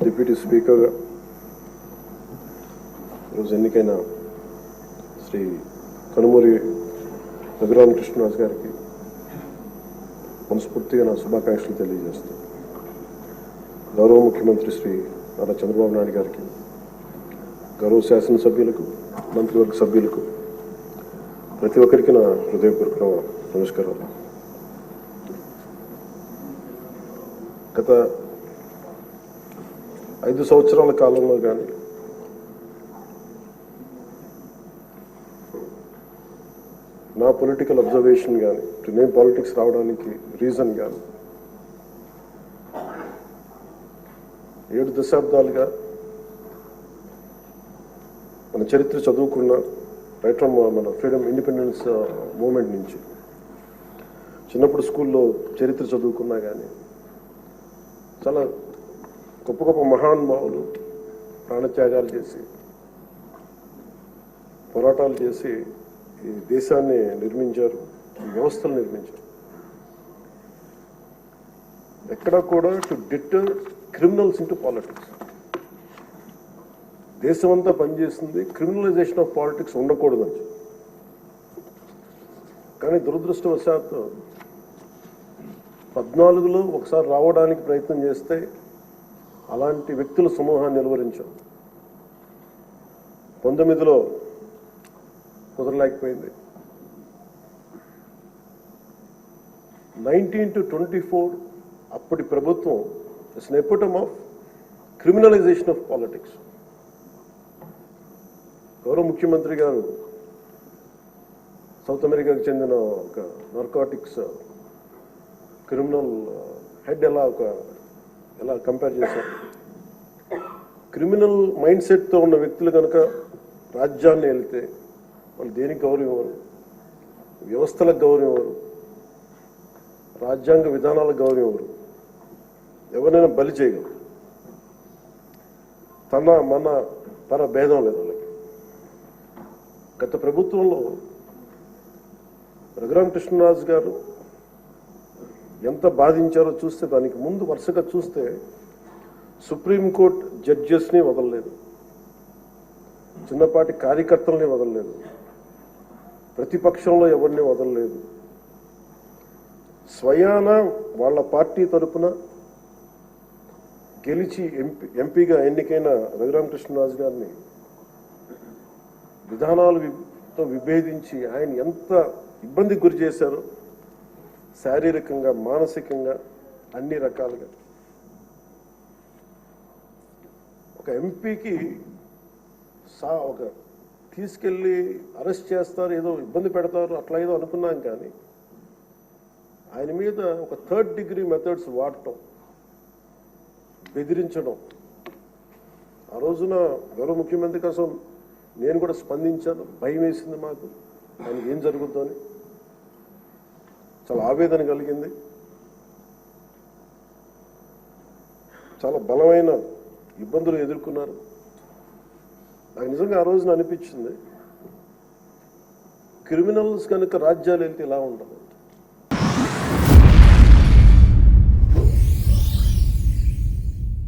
Deputy speaker ఈరోజు ఎన్నికైన శ్రీ కనుమూరి రఘురామకృష్ణరాజు గారికి మనస్ఫూర్తిగా నా శుభాకాంక్షలు తెలియజేస్తాను. గౌరవ ముఖ్యమంత్రి శ్రీ నారా చంద్రబాబు నాయుడు గారికి, గౌరవ శాసనసభ్యులకు, మంత్రివర్గ సభ్యులకు, ప్రతి ఒక్కరికి నా హృదయపూర్వక నమస్కారాలు. గత 5 సంవత్సరాల కాలంలో కానీ నా పొలిటికల్ అబ్జర్వేషన్ కానీ, నేను పాలిటిక్స్ రావడానికి రీజన్ కానీ 7 దశాబ్దాలుగా మన చరిత్ర చదువుకున్న రైట్ ఫ్రమ్ మన ఫ్రీడమ్ ఇండిపెండెన్స్ మూమెంట్ నుంచి చిన్నప్పుడు స్కూల్లో చరిత్ర చదువుకున్నా కానీ చాలా గొప్ప గొప్ప మహానుభావులు ప్రాణత్యాగాలు చేసి పోరాటాలు చేసి ఈ దేశాన్ని నిర్మించారు, ఈ వ్యవస్థలు నిర్మించారు. ఎక్కడా కూడా to deter criminals into politics. దేశమంతా పనిచేస్తుంది క్రిమినలైజేషన్ ఆఫ్ పాలిటిక్స్ ఉండకూడదని. కానీ దురదృష్టవశాత్తు 14లో ఒకసారి రావడానికి ప్రయత్నం చేస్తే అలాంటి వ్యక్తుల సమూహాన్ని నిలువరించాం. 19లో కుదరలేకపోయింది. 19 to 24 అప్పటి ప్రభుత్వం it's an ఎపిటమ్ of criminalization of politics. గౌరవ ముఖ్యమంత్రి గారు సౌత్ అమెరికాకు చెందిన ఒక నార్కోటిక్స్ క్రిమినల్ హెడ్ ఎలా కంపేర్ చేశారు. క్రిమినల్ మైండ్ సెట్తో ఉన్న వ్యక్తులు కనుక రాజ్యాన్ని వెళితే వాళ్ళు దేనికి గౌరవం ఇవ్వరు, వ్యవస్థలకు గౌరవం ఇవ్వరు, రాజ్యాంగ విధానాలకు గౌరవం ఇవ్వరు, ఎవరైనా బలి చేయగలరు. మన పర భేదం లేదు వాళ్ళకి. గత ప్రభుత్వంలో రఘురామకృష్ణరాజు గారు ఎంత బాధించారో చూస్తే, దానికి ముందు వరుసగా చూస్తే సుప్రీంకోర్టు జడ్జెస్ని వదలలేదు, చిన్నపాటి కార్యకర్తల్ని వదలలేదు, ప్రతిపక్షంలో ఎవరిని వదలలేదు. స్వయాన వాళ్ళ పార్టీ తరఫున గెలిచి ఎంపీగా ఎన్నికైన రఘురామకృష్ణరాజు గారిని విధానాలతో విభేదించి ఆయన ఎంత ఇబ్బందికి గురి చేశారో, శారీరకంగా, మానసికంగా, అన్ని రకాలుగా. ఒక ఎంపీకి ఒక తీసుకెళ్ళి అరెస్ట్ చేస్తారు, ఏదో ఇబ్బంది పెడతారు, అట్లా ఏదో అనుకున్నాం. కానీ ఆయన మీద ఒక 3rd degree మెథడ్స్ వాడటం, బెదిరించడం. ఆ రోజున గౌరవ ముఖ్యమంత్రి కోసం నేను కూడా స్పందించాను. భయం వేసింది మాకు, ఆయనకి ఏం జరుగుతుందో అని. చాలా ఆవేదన కలిగింది. చాలా బలమైన ఇబ్బందులు ఎదుర్కొన్నారు. నాకు నిజంగా ఆ రోజున అనిపించింది, క్రిమినల్స్ కనుక రాజ్యాలు వెళ్తే ఇలా ఉండదు.